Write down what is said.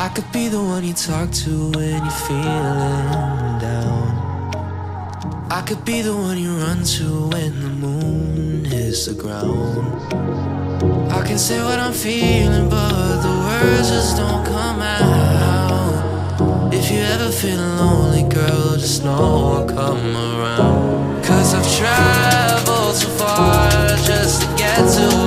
I could be the one you talk to when you're feeling down. I could be the one you run to when the moon hits the ground. I can say what I'm feeling, but the words just don't come out. If you ever feel lonely, girl, just know I'll come around. 'Cause I've traveled so far just to get to